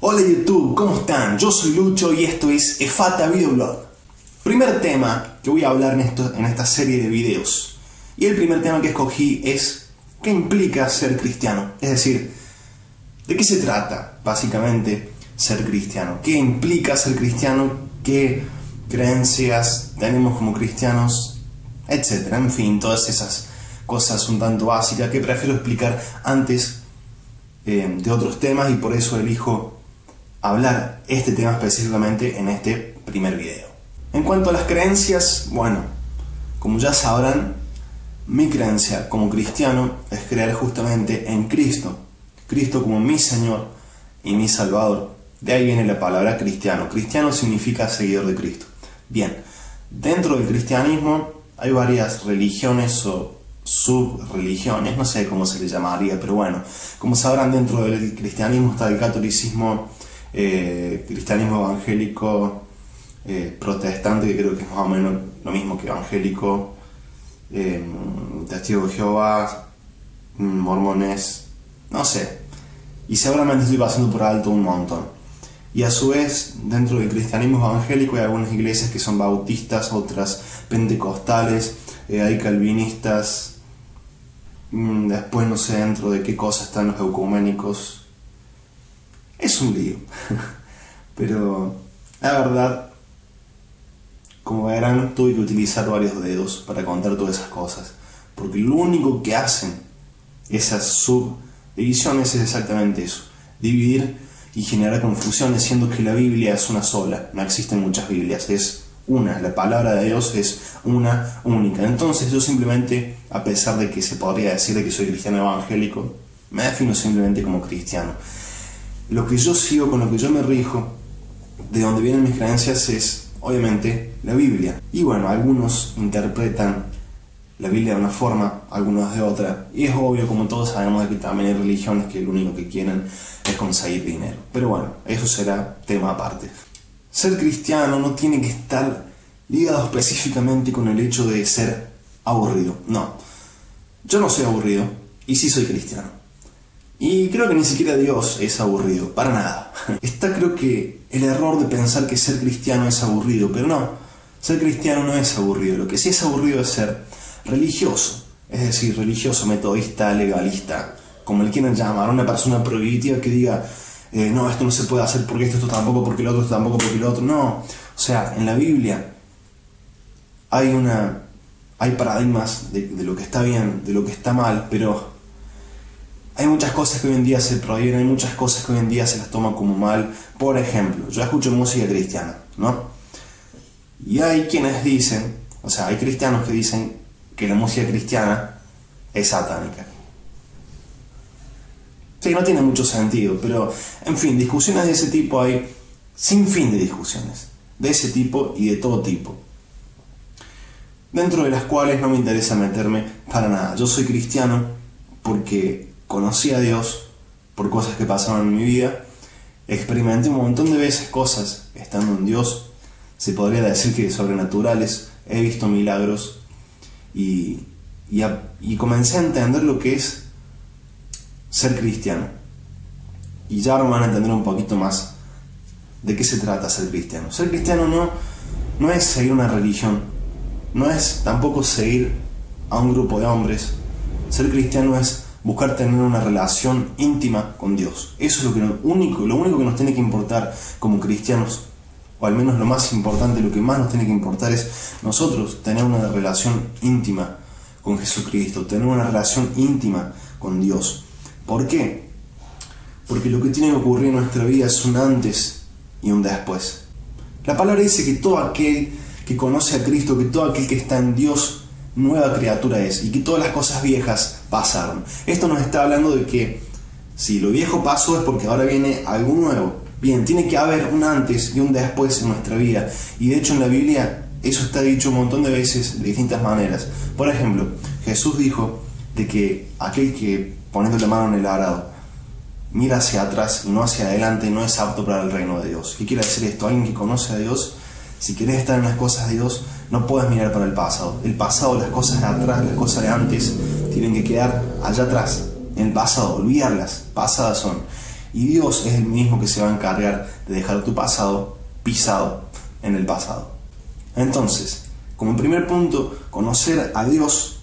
Hola YouTube, ¿cómo están? Yo soy Lucho y esto es Efata Videoblog. Primer tema que voy a hablar en esta serie de videos. Y el primer tema que escogí es ¿qué implica ser cristiano? Es decir, ¿de qué se trata básicamente ser cristiano? ¿Qué implica ser cristiano? ¿Qué creencias tenemos como cristianos? Etcétera. En fin, todas esas cosas un tanto básicas que prefiero explicar antes de otros temas, y por eso elijo hablar este tema específicamente en este primer video. En cuanto a las creencias, bueno, como ya sabrán, mi creencia como cristiano es creer justamente en Cristo. Cristo como mi Señor y mi Salvador. De ahí viene la palabra cristiano. Cristiano significa seguidor de Cristo. Bien, dentro del cristianismo hay varias religiones o subreligiones, no sé cómo se le llamaría, pero bueno, como sabrán, dentro del cristianismo está el catolicismo, cristianismo evangélico, protestante, que creo que es más o menos lo mismo que evangélico, testigos de Jehová, mormones, no sé, y seguramente estoy pasando por alto un montón. Y a su vez, dentro del cristianismo evangélico hay algunas iglesias que son bautistas, otras pentecostales, hay calvinistas, después no sé dentro de qué cosas están los ecuménicos. Es un lío. Pero la verdad, como verán, tuve que utilizar varios dedos para contar todas esas cosas, porque lo único que hacen esas subdivisiones es exactamente eso: dividir y generar confusiones, siendo que la Biblia es una sola. No existen muchas Biblias, es una, la palabra de Dios es una única. Entonces yo simplemente, a pesar de que se podría decir de que soy cristiano evangélico, me defino simplemente como cristiano. Lo que yo sigo, con lo que yo me rijo, de donde vienen mis creencias, es obviamente la Biblia. Y bueno, algunos interpretan la Biblia de una forma, algunos de otra, y es obvio, como todos sabemos, de que también hay religiones que lo único que quieren es conseguir dinero. Pero bueno, eso será tema aparte. Ser cristiano no tiene que estar ligado específicamente con el hecho de ser aburrido. No, yo no soy aburrido y sí soy cristiano. Y creo que ni siquiera Dios es aburrido, para nada. Está, creo que, el error de pensar que ser cristiano es aburrido, pero no, ser cristiano no es aburrido. Lo que sí es aburrido es ser religioso, es decir, religioso, metodista, legalista, como le quieran llamar, una persona prohibitiva que diga no, esto no se puede hacer porque esto tampoco, porque el otro, esto tampoco, porque el otro. No, o sea, en la Biblia hay paradigmas de lo que está bien, de lo que está mal, pero hay muchas cosas que hoy en día se prohíben, hay muchas cosas que hoy en día se las toma como mal. Por ejemplo, yo escucho música cristiana, ¿no? Y hay quienes dicen, o sea, hay cristianos que dicen que la música cristiana es satánica. Sí, no tiene mucho sentido, pero en fin, discusiones de ese tipo hay sin fin de discusiones, de ese tipo y de todo tipo, dentro de las cuales no me interesa meterme para nada. Yo soy cristiano porque conocí a Dios por cosas que pasaron en mi vida, experimenté un montón de veces cosas estando en Dios, se podría decir que sobrenaturales, he visto milagros y comencé a entender lo que es ser cristiano. Y ya ahora van a entender un poquito más de qué se trata ser cristiano. Ser cristiano no es seguir una religión, no es tampoco seguir a un grupo de hombres. Ser cristiano es buscar tener una relación íntima con Dios. Eso es lo único que nos tiene que importar como cristianos, o al menos lo más importante, lo que más nos tiene que importar es nosotros tener una relación íntima con Jesucristo, tener una relación íntima con Dios. ¿Por qué? Porque lo que tiene que ocurrir en nuestra vida es un antes y un después. La palabra dice que todo aquel que conoce a Cristo, que todo aquel que está en Dios, nueva criatura es, y que todas las cosas viejas pasaron. Esto nos está hablando de que si lo viejo pasó es porque ahora viene algo nuevo. Bien, tiene que haber un antes y un después en nuestra vida. Y de hecho en la Biblia eso está dicho un montón de veces de distintas maneras. Por ejemplo, Jesús dijo de que aquel que, poniendo la mano en el arado, mira hacia atrás y no hacia adelante, no es apto para el reino de Dios. ¿Qué quiere decir esto? Alguien que conoce a Dios, si querés estar en las cosas de Dios, no puedes mirar para el pasado. El pasado, las cosas de atrás, las cosas de antes, tienen que quedar allá atrás, en el pasado, olvidarlas, pasadas son. Y Dios es el mismo que se va a encargar de dejar tu pasado pisado en el pasado. Entonces, como primer punto, conocer a Dios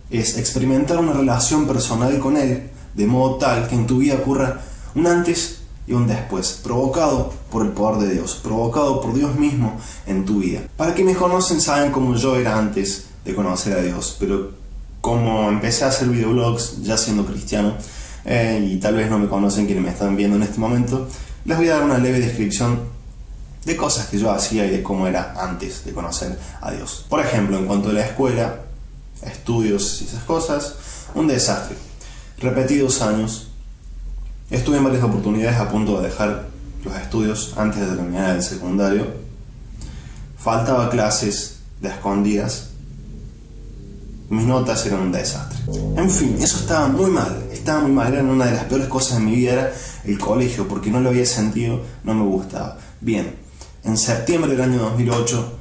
es experimentar una relación personal con Él, de modo tal que en tu vida ocurra un antes y un después, provocado por el poder de Dios, provocado por Dios mismo en tu vida. Para que me conocen saben cómo yo era antes de conocer a Dios, pero como empecé a hacer videoblogs ya siendo cristiano, y tal vez no me conocen quienes me están viendo en este momento, les voy a dar una leve descripción de cosas que yo hacía y de cómo era antes de conocer a Dios. Por ejemplo, en cuanto a la escuela, estudios y esas cosas, un desastre. Repetí 2 años, estuve en varias oportunidades a punto de dejar los estudios antes de terminar el secundario, faltaba clases de escondidas, mis notas eran un desastre. En fin, eso estaba muy mal, era una de las peores cosas de mi vida, era el colegio, porque no lo había sentido, no me gustaba. Bien, en septiembre del año 2008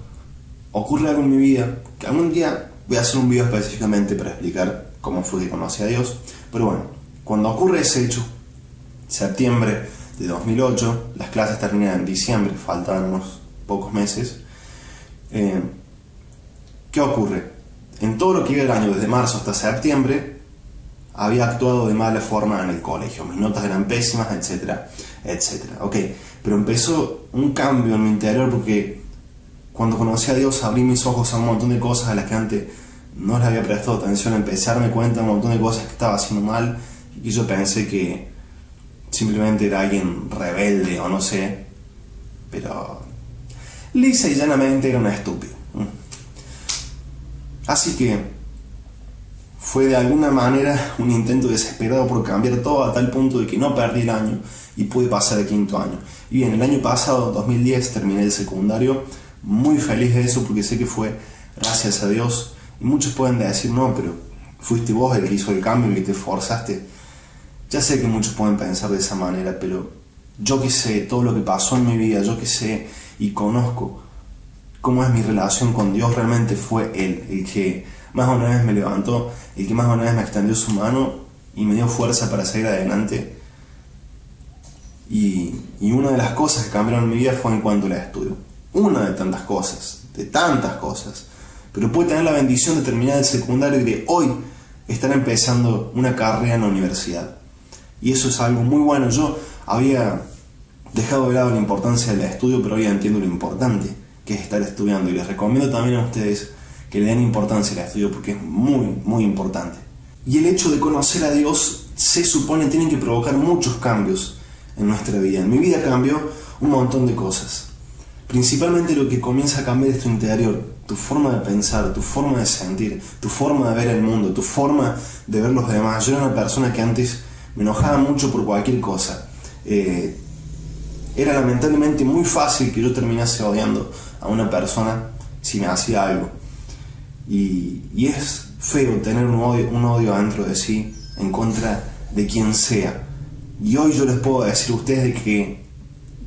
ocurre algo en mi vida, que algún día voy a hacer un video específicamente para explicar cómo fue que conocí a Dios, pero bueno, cuando ocurre ese hecho, septiembre de 2008, las clases terminan en diciembre, faltaban unos pocos meses, ¿qué ocurre? En todo lo que iba el año, desde marzo hasta septiembre, había actuado de mala forma en el colegio, mis notas eran pésimas, etcétera, etcétera. Ok, pero empezó un cambio en mi interior porque cuando conocí a Dios abrí mis ojos a un montón de cosas a las que antes no les había prestado atención, empecé a darme cuenta de un montón de cosas que estaba haciendo mal y que yo pensé que simplemente era alguien rebelde o no sé, pero lisa y llanamente era un estúpido. Así que fue de alguna manera un intento desesperado por cambiar todo a tal punto de que no perdí el año y pude pasar el 5.º año. Y bien, el año pasado, 2010, terminé el secundario, muy feliz de eso porque sé que fue gracias a Dios. Y muchos pueden decir, no, pero fuiste vos el que hizo el cambio, el que te esforzaste. Ya sé que muchos pueden pensar de esa manera, pero yo que sé todo lo que pasó en mi vida, yo que sé y conozco cómo es mi relación con Dios, realmente fue Él el que más de una vez me levantó, el que más de una vez me extendió su mano y me dio fuerza para seguir adelante. Y una de las cosas que cambiaron en mi vida fue en cuanto al estudio. Una de tantas cosas, pero pude tener la bendición de terminar el secundario y de hoy estar empezando una carrera en la universidad. Y eso es algo muy bueno. Yo había dejado de lado la importancia del estudio, pero hoy entiendo lo importante que es estar estudiando. Y les recomiendo también a ustedes que le den importancia al estudio porque es muy, muy importante. Y el hecho de conocer a Dios se supone tiene que provocar muchos cambios en nuestra vida. En mi vida cambió un montón de cosas. Principalmente lo que comienza a cambiar es tu interior, tu forma de pensar, tu forma de sentir, tu forma de ver el mundo, tu forma de ver los demás. Yo era una persona que antes me enojaba mucho por cualquier cosa. Era lamentablemente muy fácil que yo terminase odiando a una persona si me hacía algo. Y es feo tener un odio dentro de sí en contra de quien sea. Y hoy yo les puedo decir a ustedes de que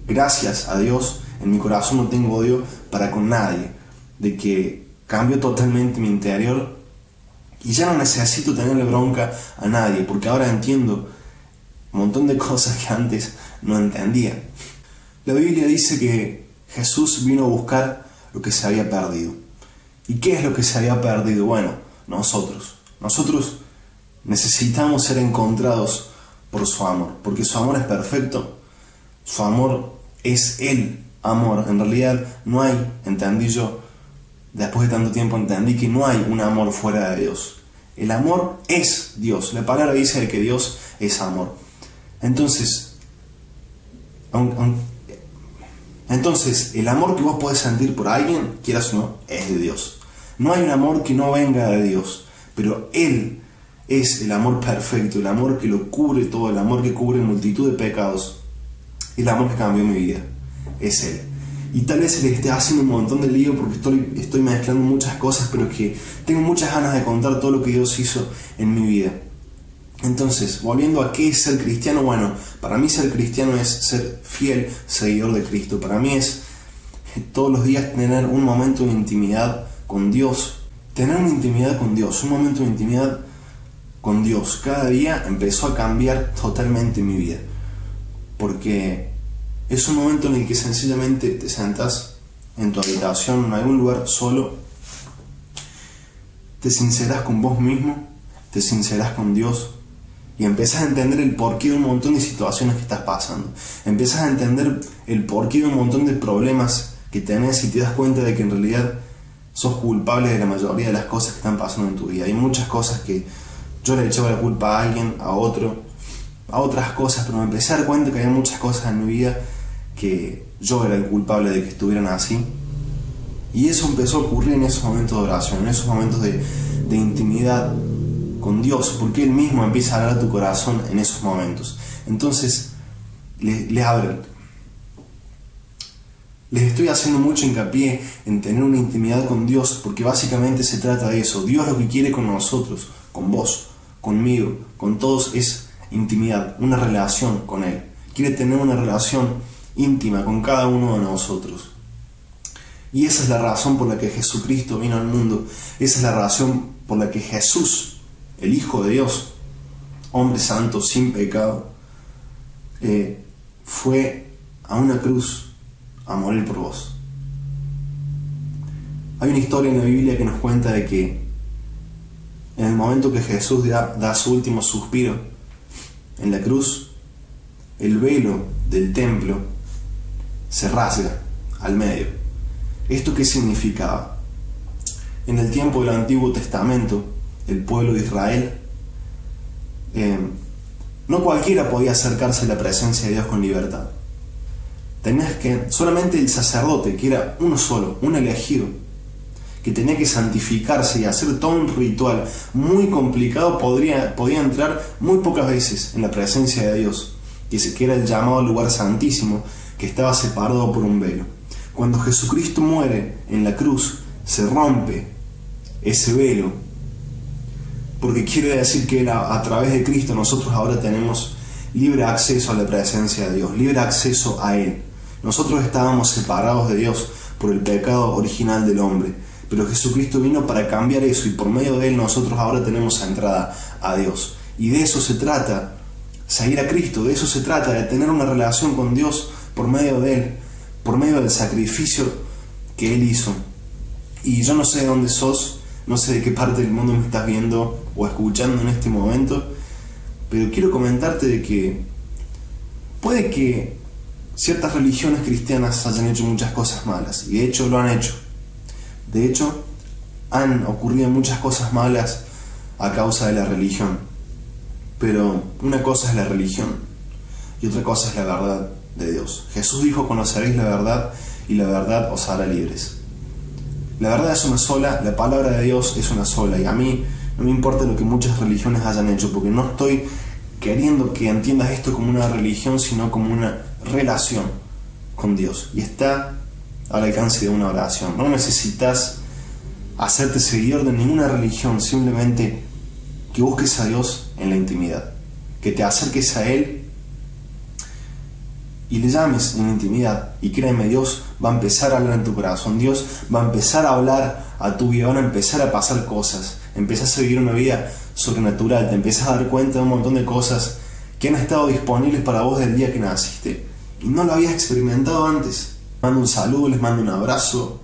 gracias a Dios en mi corazón no tengo odio para con nadie, de que cambió totalmente mi interior y ya no necesito tenerle bronca a nadie porque ahora entiendo un montón de cosas que antes no entendía. La Biblia dice que Jesús vino a buscar lo que se había perdido. ¿Y qué es lo que se había perdido? Bueno, nosotros necesitamos ser encontrados por su amor, porque su amor es perfecto, su amor es el amor. En realidad no hay, entendí yo, después de tanto tiempo entendí que no hay un amor fuera de Dios. El amor es Dios, la palabra dice que Dios es amor. Entonces, el amor que vos podés sentir por alguien, quieras o no, es de Dios. No hay un amor que no venga de Dios, pero Él es el amor perfecto, el amor que lo cubre todo, el amor que cubre multitud de pecados, el amor que cambió mi vida, es Él. Y tal vez se le esté haciendo un montón de lío porque estoy mezclando muchas cosas, pero es que tengo muchas ganas de contar todo lo que Dios hizo en mi vida. Entonces, volviendo a qué es ser cristiano, bueno, para mí ser cristiano es ser fiel seguidor de Cristo. Para mí es todos los días tener un momento de intimidad con Dios. Tener una intimidad con Dios, un momento de intimidad con Dios. Cada día empezó a cambiar totalmente mi vida. porque es un momento en el que sencillamente te sentás en tu habitación, en algún lugar solo, te sincerás con vos mismo, te sincerás con Dios y empezás a entender el porqué de un montón de situaciones que estás pasando. Empezás a entender el porqué de un montón de problemas que tenés y te das cuenta de que en realidad sos culpable de la mayoría de las cosas que están pasando en tu vida. Hay muchas cosas que yo le echaba la culpa a alguien, a otro, a otras cosas, pero me empecé a dar cuenta que había muchas cosas en mi vida que yo era el culpable de que estuvieran así. Y eso empezó a ocurrir en esos momentos de oración, en esos momentos de intimidad con Dios, porque Él mismo empieza a hablar a tu corazón en esos momentos. Entonces, les estoy haciendo mucho hincapié en tener una intimidad con Dios, porque básicamente se trata de eso. Dios lo que quiere con nosotros, con vos, conmigo, con todos, es intimidad, una relación con Él. Quiere tener una relación íntima con cada uno de nosotros. Y esa es la razón por la que Jesucristo vino al mundo. Esa es la razón por la que Jesús, el Hijo de Dios, hombre santo, sin pecado, fue a una cruz a morir por vos. Hay una historia en la Biblia que nos cuenta de que en el momento que Jesús da su último suspiro en la cruz, el velo del templo se rasga al medio. ¿Esto qué significaba? En el tiempo del Antiguo Testamento, el pueblo de Israel, no cualquiera podía acercarse a la presencia de Dios con libertad. Solamente el sacerdote, que era uno solo, un elegido, que tenía que santificarse y hacer todo un ritual muy complicado, podía entrar muy pocas veces en la presencia de Dios, que era el llamado lugar santísimo, que estaba separado por un velo. Cuando Jesucristo muere en la cruz, se rompe ese velo, porque quiere decir que a través de Cristo nosotros ahora tenemos libre acceso a la presencia de Dios, libre acceso a Él. Nosotros estábamos separados de Dios por el pecado original del hombre, pero Jesucristo vino para cambiar eso, y por medio de Él nosotros ahora tenemos entrada a Dios. Y de eso se trata, seguir a Cristo, de eso se trata, de tener una relación con Dios por medio de Él, por medio del sacrificio que Él hizo. Y yo no sé de dónde sos, no sé de qué parte del mundo me estás viendo o escuchando en este momento, pero quiero comentarte de que puede que ciertas religiones cristianas hayan hecho muchas cosas malas, y de hecho lo han hecho. De hecho, han ocurrido muchas cosas malas a causa de la religión. Pero una cosa es la religión y otra cosa es la verdad de Dios. Jesús dijo: conoceréis la verdad y la verdad os hará libres. La verdad es una sola, la palabra de Dios es una sola, y a mí no me importa lo que muchas religiones hayan hecho, porque no estoy queriendo que entiendas esto como una religión, sino como una relación con Dios, y está al alcance de una oración. No necesitas hacerte seguidor de ninguna religión, simplemente que busques a Dios en la intimidad, que te acerques a Él y le llames en intimidad, y créeme, Dios va a empezar a hablar en tu corazón, Dios va a empezar a hablar a tu vida, van a empezar a pasar cosas, empezás a vivir una vida sobrenatural, te empiezas a dar cuenta de un montón de cosas que han estado disponibles para vos desde el día que naciste y no lo habías experimentado antes. Les mando un saludo, les mando un abrazo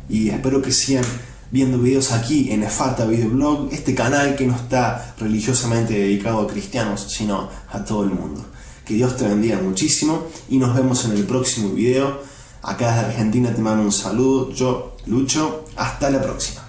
y espero que sigan viendo videos aquí en Efata Videoblog, este canal que no está religiosamente dedicado a cristianos, sino a todo el mundo. Que Dios te bendiga muchísimo y nos vemos en el próximo video. Acá desde Argentina te mando un saludo, yo, Lucho, hasta la próxima.